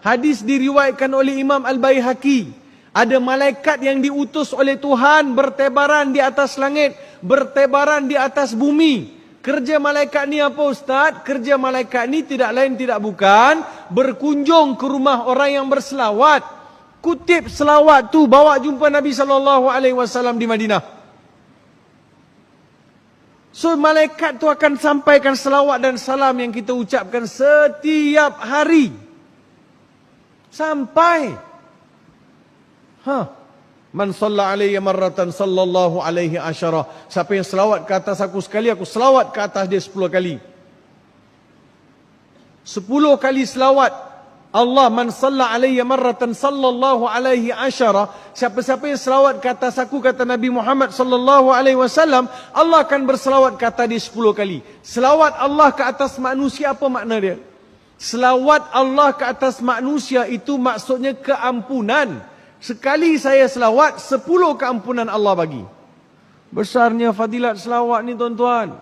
Hadis diriwayatkan oleh Imam Al-Baihaqi. Ada malaikat yang diutus oleh Tuhan bertebaran di atas langit, bertebaran di atas bumi. Kerja malaikat ni apa Ustaz? Kerja malaikat ni tidak lain tidak bukan berkunjung ke rumah orang yang berselawat. Kutip selawat tu, bawa jumpa Nabi SAW di Madinah. So malaikat tu akan sampaikan selawat dan salam yang kita ucapkan setiap hari. Sampai. Man shalla alayya marratan sallallahu alaihi asyara. Siapa yang selawat ke atas aku sekali, aku selawat ke atas dia 10 kali. 10 kali selawat. Allah, man shalla alayya marratan sallallahu alaihi asyara. Siapa-siapa yang selawat ke atas aku, kata Nabi Muhammad sallallahu alaihi wasallam, Allah akan berselawat ke atas dia 10 kali. Selawat Allah ke atas manusia, apa makna dia? Selawat Allah ke atas manusia itu maksudnya keampunan. Sekali saya selawat, 10 keampunan Allah bagi. Besarnya fadilat selawat ni tuan-tuan.